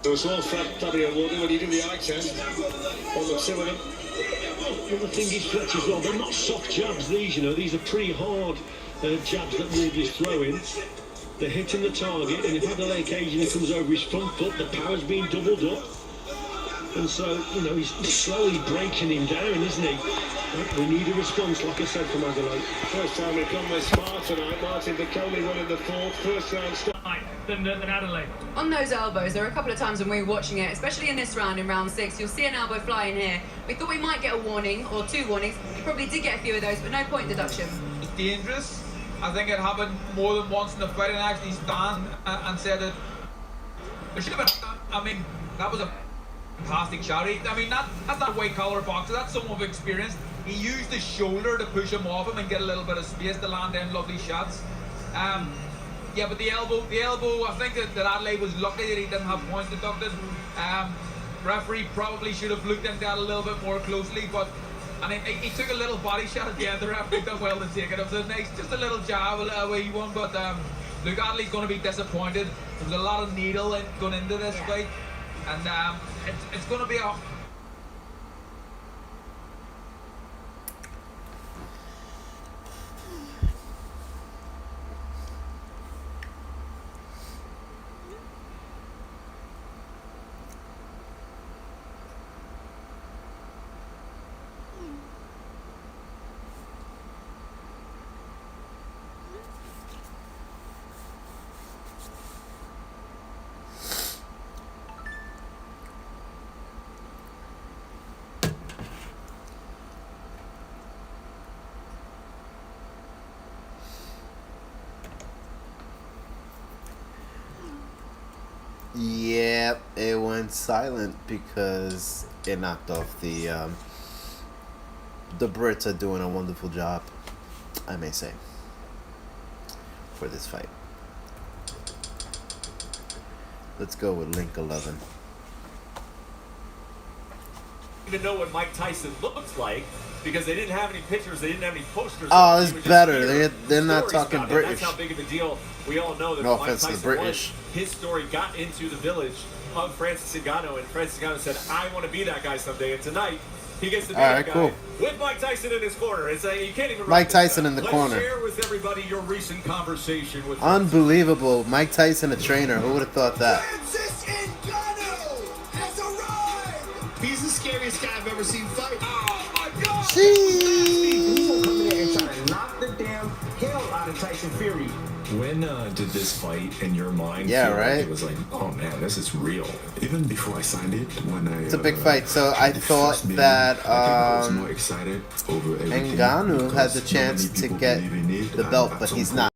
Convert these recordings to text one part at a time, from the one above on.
It's all Fabio Warden when you do the eye test on the two of them. Well, the thing is, Fletch, as well, they're not soft jabs, these, you know. These are pretty hard jabs that Wardley's throwing. They're hitting the target, and if Adelaide occasionally comes over his front foot, the power's being doubled up. And so, you know, he's slowly breaking him down, isn't he? We need a response, like I said, from Adelaide. First time we've gone this far tonight. Martin Bicoli winning the fourth. First round start. Than Adelaide. On those elbows, there were a couple of times when we were watching it, especially in this round, in round 6, you'll see an elbow fly in here. We thought we might get a warning, or 2 warnings. We probably did get a few of those, but no point deduction. It's dangerous. I think it happened more than once in the fight, and actually stand and said that there should have been. I mean, that was a fantastic shot. I mean, that's not a white collar boxer. That's someone with experience. He used his shoulder to push him off him and get a little bit of space to land them lovely shots. Yeah, but the elbow, I think that Adelaide was lucky that he didn't have points deducted. Referee probably should have looked into that a little bit more closely, but he took a little body shot at the end. The referee done well to take it. It was a nice, just a little jab, a wee one, but look, Adelaide's going to be disappointed. There was a lot of needle going into this fight, and it's going to be a... Yep, it went silent because it knocked off the Brits are doing a wonderful job, I may say, for this fight. Let's go with link 11. Even know what Mike Tyson looks like because they didn't have any pictures, they didn't have any posters. Oh, it's better. They're not talking British. That's how big of a deal we all know that no Mike offense Tyson to the British. was. His story got into the village of Francis Ngannou, and Francis Ngannou said, "I want to be that guy someday." And tonight, he gets to be that guy with Mike Tyson in his corner. It's you can't even. Mike Tyson in the corner. Let's share with everybody your recent conversation with. Unbelievable, Mike Tyson, a trainer. Who would have thought that? Francis Ngannou has arrived. He's the scariest guy I've ever seen fight. Oh my God! He's gonna come in there and try to knock the damn hell out of Tyson Fury. When did this fight in your mind feel right? Like it was like, oh man, this is real. Even before I signed it, it's a big fight. So I thought that I was more excited over Ngannou had the chance to get the belt, but he's not.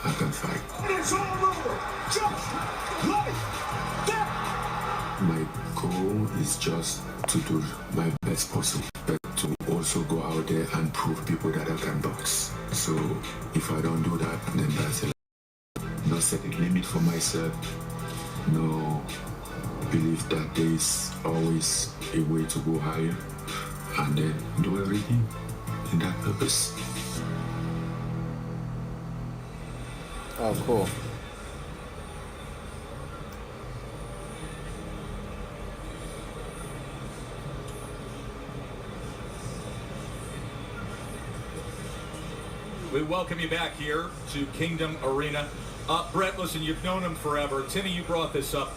I can fight. It's all over, just like that. My goal is just to do my best possible, but to also go out there and prove people that I can box. So if I don't do that, then that's it. No setting limit for myself. No believe that there is always a way to go higher, and then do everything in that purpose. Oh, cool. We welcome you back here to Kingdom Arena. Brett, listen, you've known him forever. Timmy, you brought this up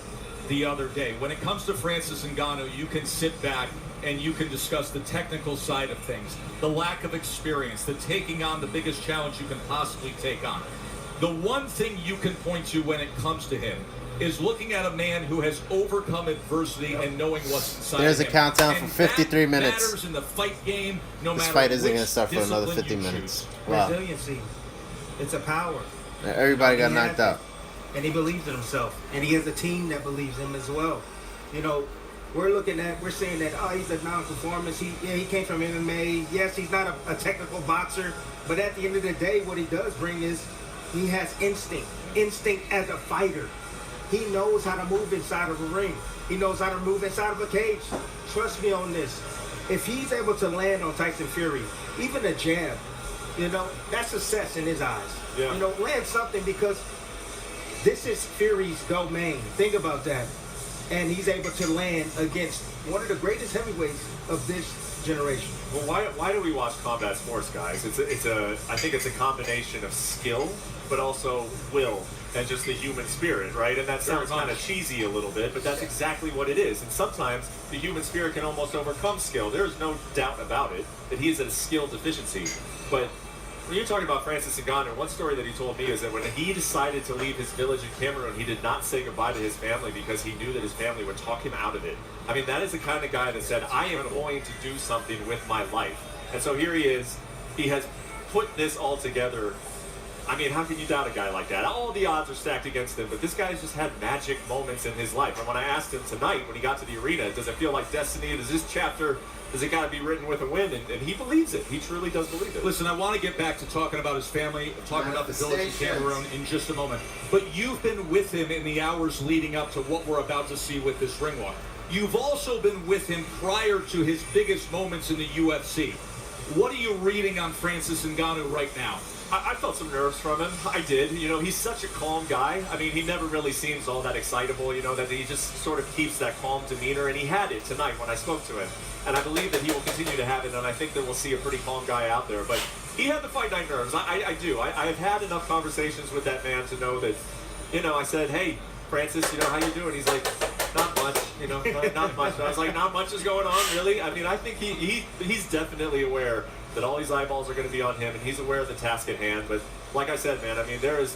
the other day. When it comes to Francis Ngannou, you can sit back and you can discuss the technical side of things, the lack of experience, the taking on the biggest challenge you can possibly take on. The one thing you can point to when it comes to him is looking at a man who has overcome adversity and knowing what's inside There's him. a countdown for 53 minutes. Matters in the fight game, no this matter fight isn't which going to start for another discipline 50 you minutes. choose. Wow. Resiliency. It's a power. Everybody got He knocked has it. out. And he believes in himself. And he has a team that believes in him as well. You know, we're saying that, oh, he's a non-conformist. He came from MMA. Yes, he's not a technical boxer. But at the end of the day, what he does bring is he has instinct. Instinct as a fighter. He knows how to move inside of a ring. He knows how to move inside of a cage. Trust me on this. If he's able to land on Tyson Fury, even a jab, you know, that's success in his eyes. Yeah. You know, land something, because this is Fury's domain. Think about that. And he's able to land against one of the greatest heavyweights of this generation. Well, why do we watch combat sports, guys? I think it's a combination of skill, but also will and just the human spirit, right? And that sounds kind of cheesy a little bit, but that's exactly what it is. And sometimes the human spirit can almost overcome skill. There's no doubt about it that he is at a skill deficiency. But when you're talking about Francis Ngannou, one story that he told me is that when he decided to leave his village in Cameroon, he did not say goodbye to his family because he knew that his family would talk him out of it. I mean, that is the kind of guy that said, I am going to do something with my life. And so here he is. He has put this all together. I mean, how can you doubt a guy like that? All the odds are stacked against him, but this guy's just had magic moments in his life. And when I asked him tonight, when he got to the arena, does it feel like destiny? Does this chapter, does it got to be written with a win? And he believes it. He truly does believe it. Listen, I want to get back to talking about his family, talking about the village in Cameroon in just a moment. But you've been with him in the hours leading up to what we're about to see with this ring walk. You've also been with him prior to his biggest moments in the UFC. What are you reading on Francis Ngannou right now? I felt some nerves from him. I did. You know, he's such a calm guy. I mean, he never really seems all that excitable, you know, that he just sort of keeps that calm demeanor, and he had it tonight when I spoke to him. And I believe that he will continue to have it, and I think that we'll see a pretty calm guy out there. But he had the fight night nerves. I do. I've had enough conversations with that man to know that, you know, I said, hey, Francis, you know, how you doing? He's like, not much, you know, not much. I was like, not much is going on, really? I mean, I think he's definitely aware that all these eyeballs are going to be on him, and he's aware of the task at hand. But like I said, man, I mean, there is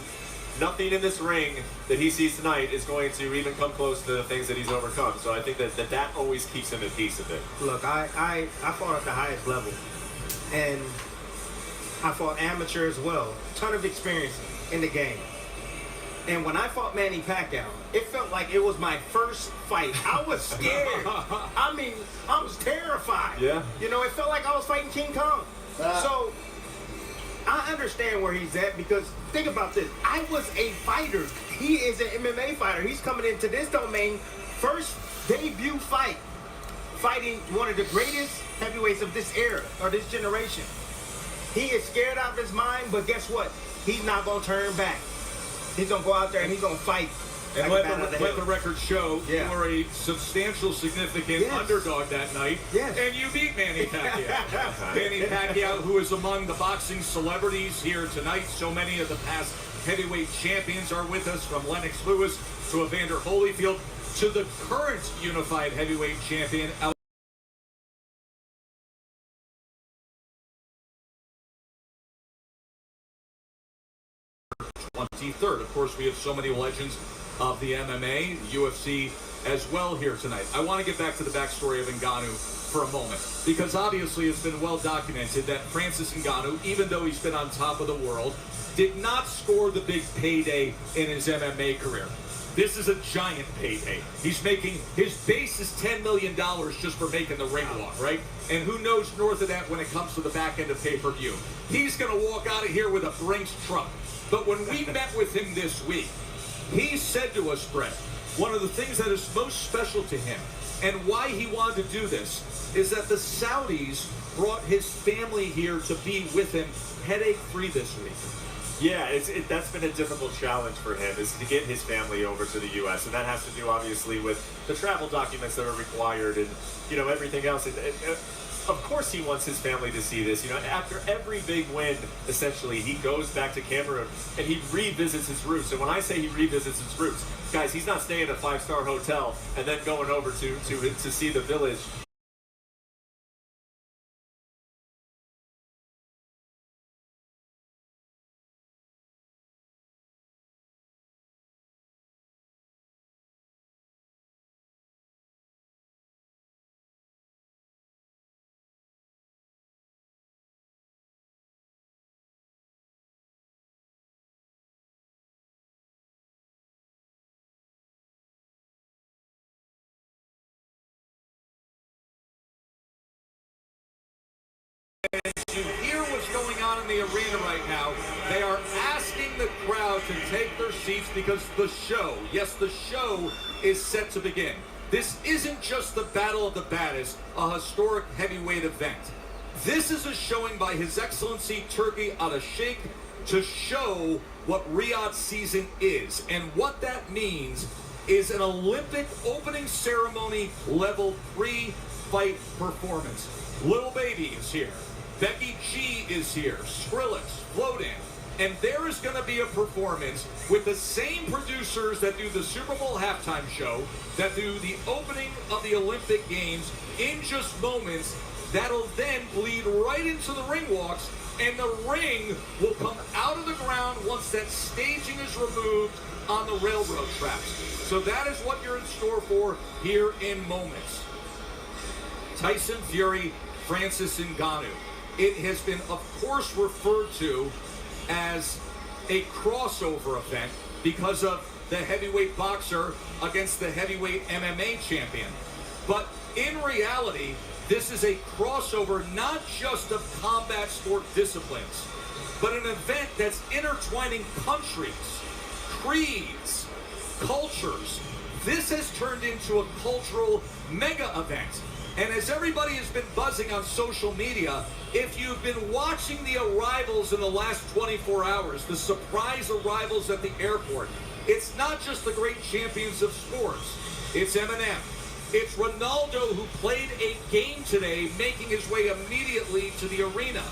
nothing in this ring that he sees tonight is going to even come close to the things that he's overcome. So I think that always keeps him at peace a bit. Look, I fought at the highest level, and I fought amateur as well. Ton of experience in the game. And when I fought Manny Pacquiao, it felt like it was my first fight. I was scared. I mean, I was terrified. Yeah. You know, it felt like I was fighting King Kong. So I understand where he's at, because think about this. I was a fighter. He is an MMA fighter. He's coming into this domain, first debut fight, fighting one of the greatest heavyweights of this era, or this generation. He is scared out of his mind, but guess what? He's not going to turn back. He's going to go out there and he's going to fight. And like let the record show you were a substantial, significant underdog that night. Yes. And you beat Manny Pacquiao. Manny Pacquiao, who is among the boxing celebrities here tonight. So many of the past heavyweight champions are with us, from Lennox Lewis to Evander Holyfield to the current unified heavyweight champion, 23rd. Of course, we have so many legends of the MMA, UFC as well here tonight. I want to get back to the backstory of Ngannou for a moment, because obviously it's been well documented that Francis Ngannou, even though he's been on top of the world, did not score the big payday in his MMA career. This is a giant payday. He's making, his base is $10 million just for making the ring walk, right? And who knows north of that when it comes to the back end of pay-per-view. He's going to walk out of here with a Brinks truck. But when we met with him this week, he said to us, Brett, one of the things that is most special to him and why he wanted to do this is that the Saudis brought his family here to be with him headache-free this week. Yeah, that's been a difficult challenge for him, is to get his family over to the U.S. And that has to do, obviously, with the travel documents that are required and, you know, everything else. Of course he wants his family to see this. You know, after every big win, essentially, he goes back to Cameroon and he revisits his roots. And when I say he revisits his roots, guys, he's not staying at a 5-star hotel and then going over to see the village on in the arena right now. They are asking the crowd to take their seats because the show, yes, the show is set to begin. This isn't just the Battle of the Baddest, a historic heavyweight event. This is a showing by His Excellency Turki Al-Sheikh to show what Riyadh season is. And what that means is an Olympic opening ceremony level 3 fight performance. Lil Baby is here. Becky G is here. Skrillex, Floatin. And there is going to be a performance with the same producers that do the Super Bowl halftime show, that do the opening of the Olympic Games in just moments. That'll then bleed right into the ring walks, and the ring will come out of the ground once that staging is removed on the railroad tracks. So that is what you're in store for here in moments. Tyson Fury, Francis Ngannou. It has been, of course, referred to as a crossover event because of the heavyweight boxer against the heavyweight MMA champion. But in reality, this is a crossover not just of combat sport disciplines, but an event that's intertwining countries, creeds, cultures. This has turned into a cultural mega event. And as everybody has been buzzing on social media, if you've been watching the arrivals in the last 24 hours, the surprise arrivals at the airport, it's not just the great champions of sports. It's Eminem. It's Ronaldo, who played a game today, making his way immediately to the arena.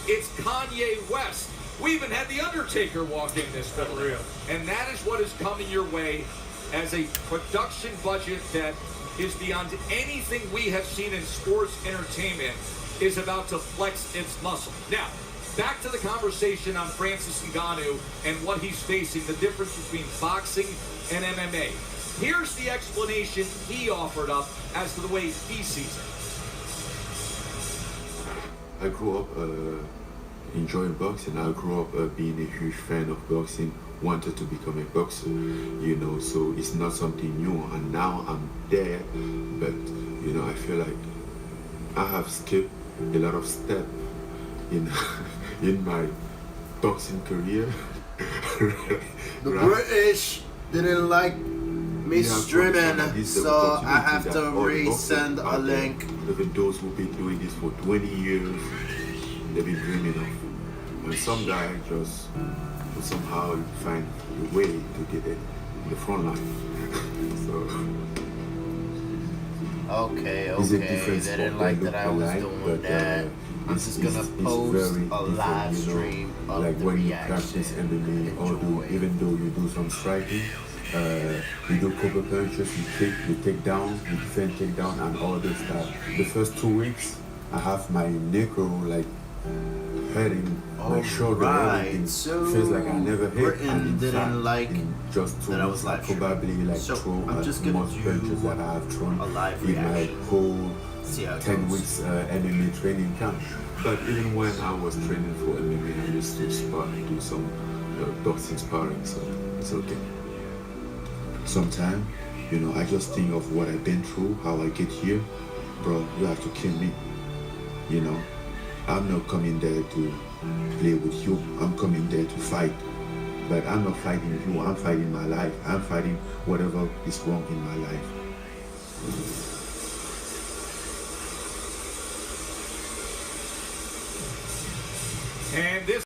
It's Kanye West. We even had The Undertaker walk in this building. And that is what is coming your way as a production budget that is beyond anything we have seen in sports entertainment is about to flex its muscle. Now, back to the conversation on Francis Ngannou and what he's facing, the difference between boxing and MMA. Here's the explanation he offered up as to the way he sees it. I grew up enjoying boxing. I grew up being a huge fan of boxing, wanted to become a boxer, you know, so it's not something new, and now I'm there, but, you know, I feel like I have skipped a lot of steps in, in my boxing career. The British didn't like me streaming, so I have to resend a link. Even those who've been doing this for 20 years, they've been dreaming of. And some guy just somehow find a way to get it in the front line. Okay, they didn't like that I was doing that. I'm just gonna post a live stream of like the when reaction. you practice MMA, or even though you do some striking, you do couple punches, you kick, you take down, you defend take down, and all this stuff. The first 2 weeks, I have my nickel like hurting, my shoulder, everything. So feels like I never hit. Britain didn't like just two that I weeks, was live probably like so throw I'm just gonna most punches that I have thrown a live in my reaction. whole See how it 10 goes. weeks MMA training camp. But even when I was training for MMA, I used to spar, do some boxing sparring, so it's okay. Sometimes, you know, I just think of what I've been through, how I get here. Bro, you have to kill me, you know. I'm not coming there to play with you. I'm coming there to fight. But I'm not fighting you. I'm fighting my life. I'm fighting whatever is wrong in my life. And this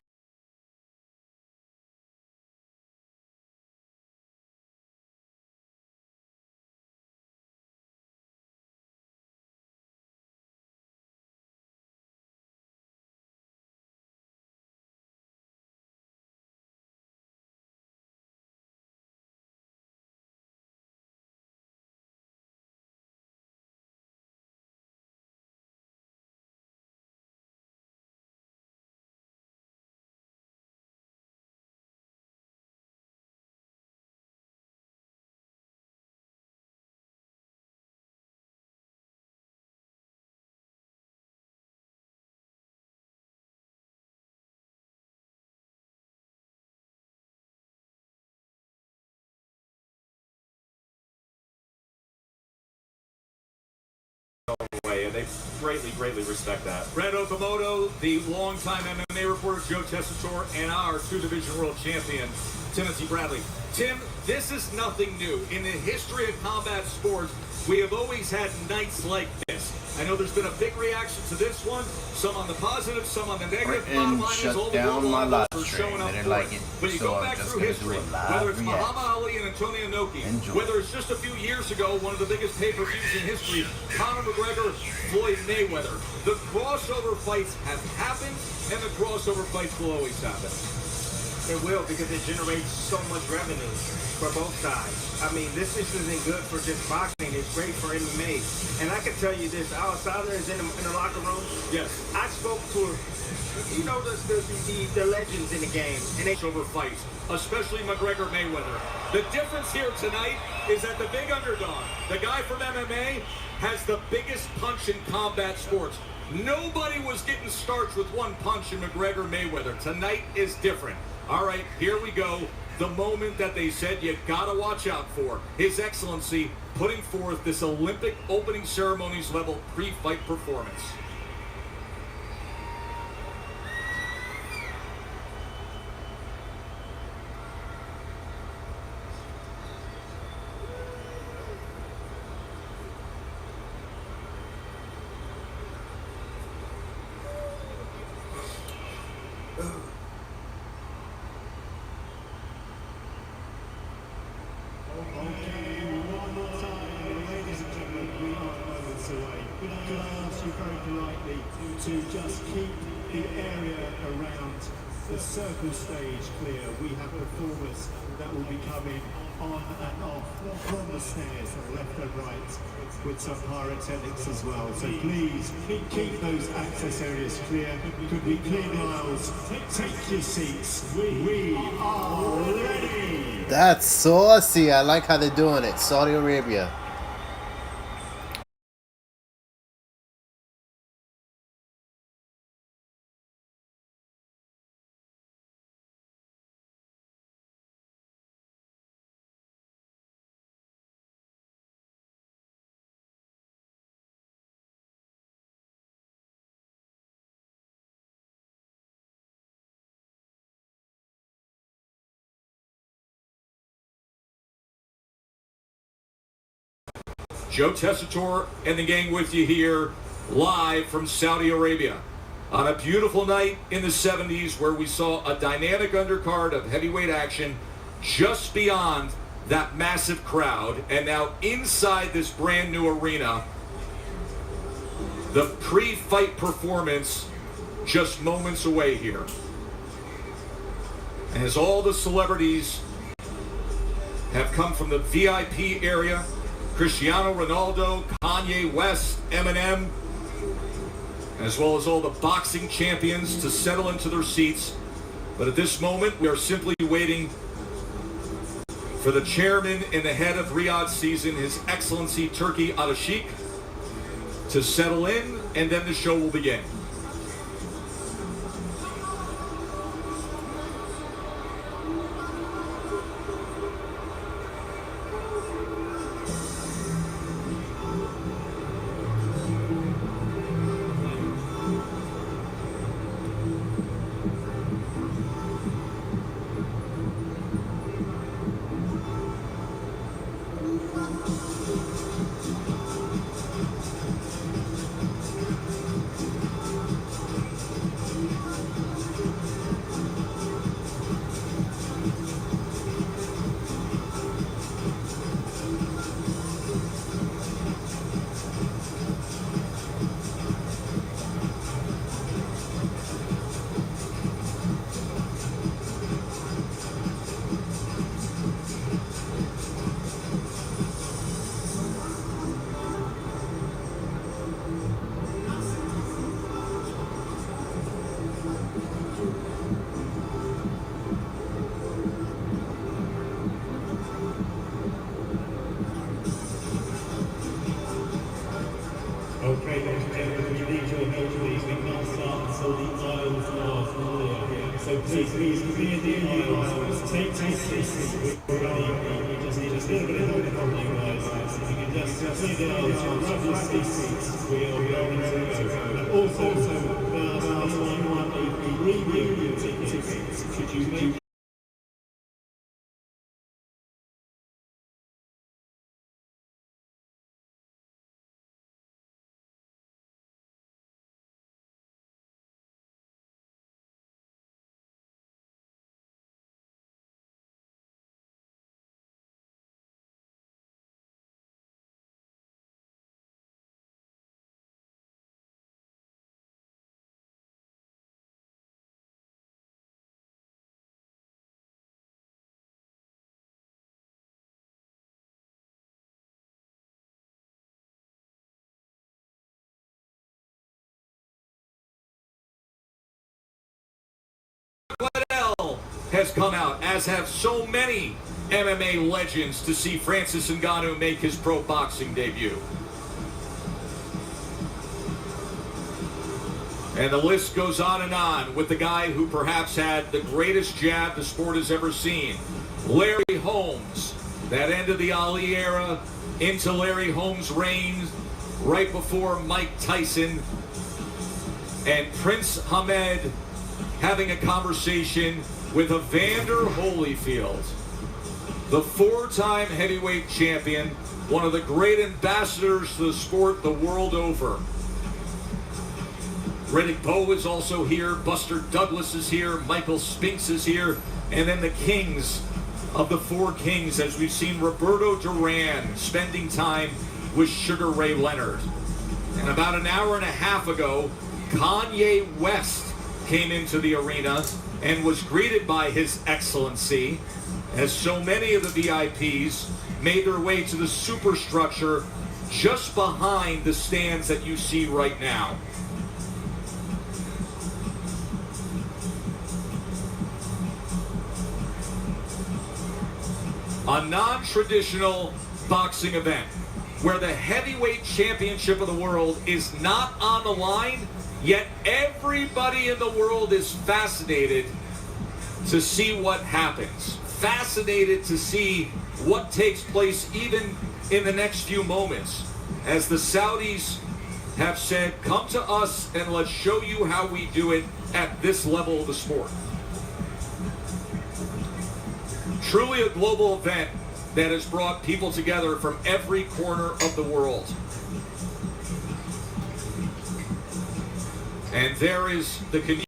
I greatly respect that. Brad Okamoto, the longtime MMA reporter, Joe Tessitore, and our two-division world champion, Timothy Bradley. Tim, this is nothing new. In the history of combat sports, we have always had nights like this. I know there's been a big reaction to this one, some on the positive, some on the negative. Bottom line is all the down my live are stream. showing up They didn't for like it. it, But you so go I'm back just through gonna do history, a live whether it's reaction. Muhammad Ali and Antonio Inoki, Enjoy. whether it's just a few years ago, one of the biggest pay-per-views in history, Conor McGregor, Floyd Mayweather. The crossover fights have happened, and the crossover fights will always happen. It will, because it generates so much revenue for both sides. I mean, this isn't good for just boxing. It's great for MMA. And I can tell you this, Alessandra is in the locker room. Yes. I spoke to her, you know, the legends in the game. And they Crossover fights, especially McGregor Mayweather. The difference here tonight is that the big underdog, the guy from MMA, has the biggest punch in combat sports. Nobody was getting starched with one punch in McGregor Mayweather. Tonight is different. All right, here we go. The moment that they said you gotta watch out for. His Excellency putting forth this Olympic opening ceremonies level pre-fight performance. Could I ask you very politely to just keep the area around the circle stage clear? We have performers that will be coming on and off from the stairs, left and right, with some pyrotechnics as well. So please keep those access areas clear. Could we clear the aisles? Take your seats. We are ready. That's saucy. I like how they're doing it. Saudi Arabia. Joe Tessitore and the gang with you here live from Saudi Arabia on a beautiful night in the 70s where we saw a dynamic undercard of heavyweight action just beyond that massive crowd, and now inside this brand new arena, the pre-fight performance just moments away here. And as all the celebrities have come from the VIP area, Cristiano Ronaldo, Kanye West, Eminem, as well as all the boxing champions to settle into their seats. But at this moment, we are simply waiting for the chairman and the head of Riyadh season, His Excellency Turki Al-Sheikh, to settle in, and then the show will begin. please be in the aisles. Take this. We're ready. We just need a little bit of help from you guys. If you can just sit down, grab these seats. We'll be able to go. Also, one, a review tickets. Could you make has come out, as have so many MMA legends, to see Francis Ngannou make his pro boxing debut. And the list goes on with the guy who perhaps had the greatest jab the sport has ever seen, Larry Holmes. That end of the Ali era into Larry Holmes' reign right before Mike Tyson, and Prince Hamed having a conversation with Evander Holyfield, the four-time heavyweight champion, one of the great ambassadors to the sport the world over. Riddick Bowe is also here, Buster Douglas is here, Michael Spinks is here, and then the kings of the four kings, as we've seen Roberto Duran spending time with Sugar Ray Leonard. And about an hour and a half ago, Kanye West came into the arena and was greeted by His Excellency, as so many of the VIPs made their way to the superstructure just behind the stands that you see right now. A non-traditional boxing event where the heavyweight championship of the world is not on the line, yet everybody in the world is fascinated to see what happens. Fascinated to see what takes place even in the next few moments, as the Saudis have said, come to us and let's show you how we do it at this level of the sport. Truly a global event that has brought people together from every corner of the world. And there is the community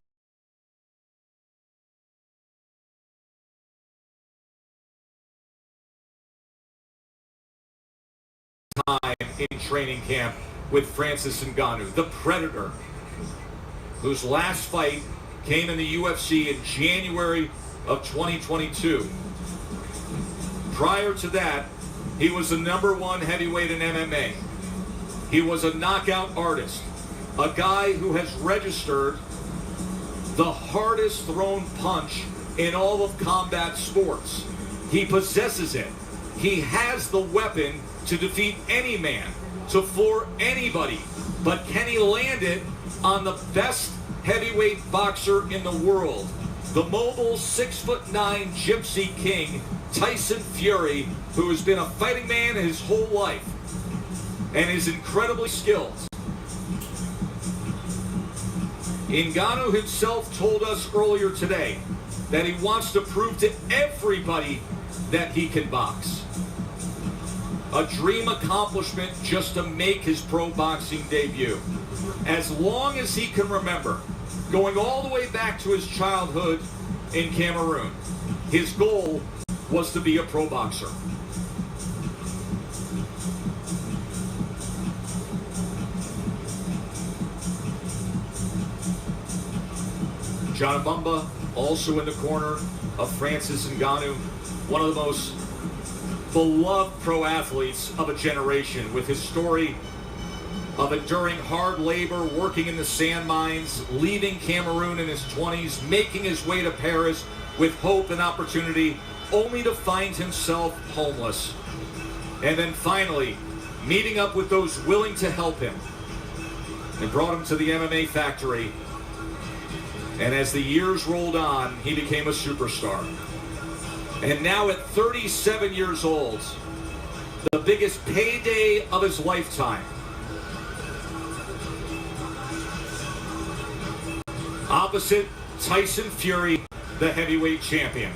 time in training camp with Francis Ngannou, the Predator, whose last fight came in the UFC in January of 2022. Prior to that, he was the #1 heavyweight in MMA. He was a knockout artist, a guy who has registered the hardest thrown punch in all of combat sports. He possesses it. He has the weapon to defeat any man, to floor anybody. But can he land it on the best heavyweight boxer in the world? The mobile 6'9" Gypsy King, Tyson Fury, who has been a fighting man his whole life and is incredibly skilled. Ngannou himself told us earlier today that he wants to prove to everybody that he can box. A dream accomplishment just to make his pro boxing debut. As long as he can remember, going all the way back to his childhood in Cameroon, his goal was to be a pro boxer. John Bumba, also in the corner of Francis Ngannou, one of the most beloved pro athletes of a generation, with his story of enduring hard labor, working in the sand mines, leaving Cameroon in his 20s, making his way to Paris with hope and opportunity, only to find himself homeless. And then finally, meeting up with those willing to help him. They brought him to the MMA factory And as the years rolled on, he became a superstar. And now at 37 years old, the biggest payday of his lifetime. Opposite Tyson Fury, the heavyweight champion.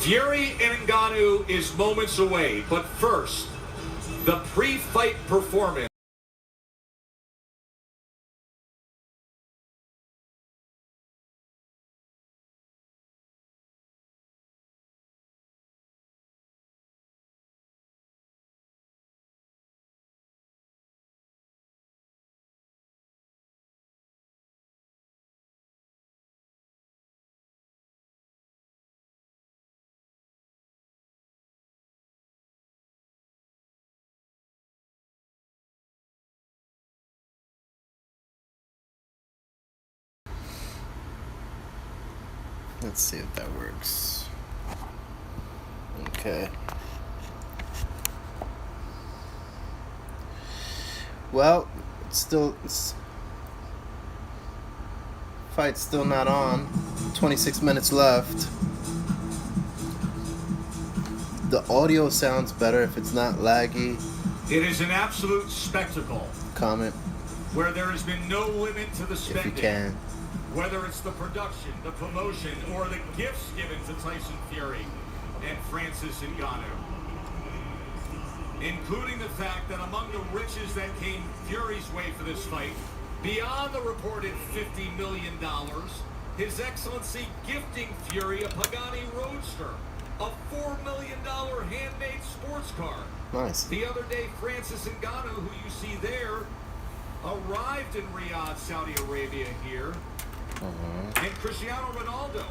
Fury and Ngannou is moments away, but first, the pre-fight performance. Let's see if that works. Okay. Well, fight's still not on. 26 minutes left. The audio sounds better if it's not laggy. It is an absolute spectacle. Comment where there has been no limit to the spending. if you can. Whether it's the production, the promotion, or the gifts given to Tyson Fury and Francis Ngannou. Including the fact that among the riches that came Fury's way for this fight, beyond the reported $50 million, His Excellency gifting Fury a Pagani Roadster, a $4 million handmade sports car. Nice. The other day, Francis Ngannou, who you see there, arrived in Riyadh, Saudi Arabia here. And Cristiano Ronaldo.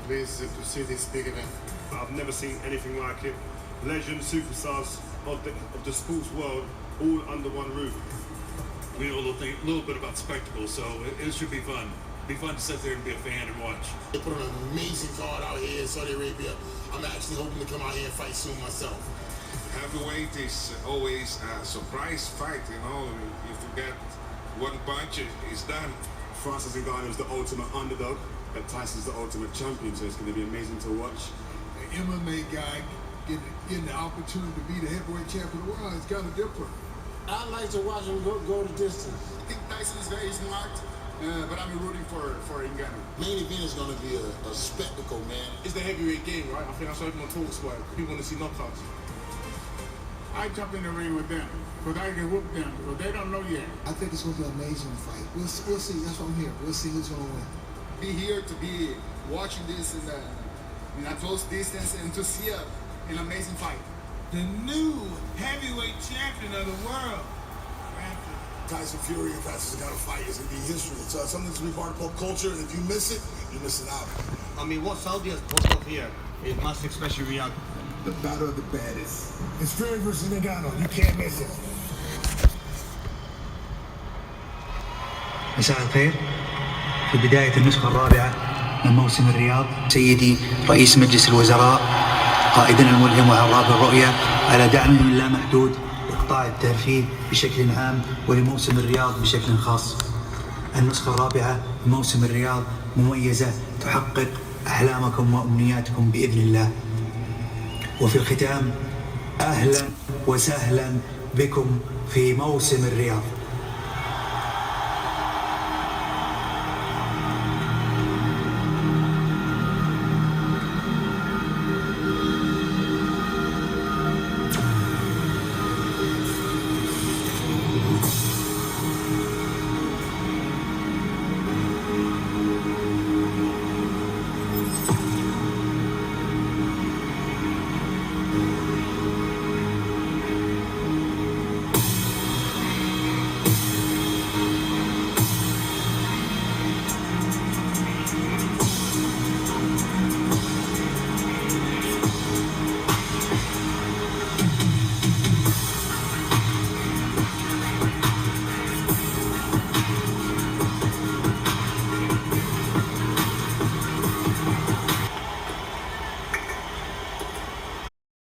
Pleased to see this big event. I've never seen anything like it. Legends, superstars of the sports world, all under one roof. We know a little bit about spectacle, so it should be fun. Be fun to sit there and be a fan and watch. They put on an amazing card out here in Saudi Arabia. I'm actually hoping to come out here and fight soon myself. Heavyweight is always a surprise fight, you know. If you get one punch, it's done. Francis Ngannou is the ultimate underdog, and Tyson's the ultimate champion, so it's going to be amazing to watch. An MMA guy getting the opportunity to be the heavyweight champion of the world is kind of different. I like to watch him go the distance. I think Tyson is very smart, but I'm rooting for Ngannou. Main event is going to be a spectacle, man. It's the heavyweight game, right? I think that's what everyone talks about. People want to see knockouts. I jump in the ring with them, because I can whoop them, because they don't know yet. I think it's going to be an amazing fight. We'll see. That's what I'm here. We'll see who's going to win. Be here to be watching this in a close distance and to see an amazing fight. The new heavyweight champion of the world. Tyson Fury and Francis Ngannou fight is going to be history. It's something to be part of pop culture, and if you miss it, you're missing out. I mean, what Saudi has put up here is massive, especially Riyadh. The battle of the baddest. It's Fury versus Ngannou. You can't miss it. مساء الخير. في بداية النسخة الرابعة من موسم الرياض، سيدي رئيس مجلس الوزراء قائدنا الملهم وعراب الرؤية على دعمه اللامحدود لقطاع الترفيه بشكل عام ولموسم الرياض بشكل خاص. النسخة الرابعة من موسم الرياض مميزة تحقق أحلامكم وأمنياتكم بإذن الله. وفي الختام أهلا وسهلا بكم في موسم الرياض.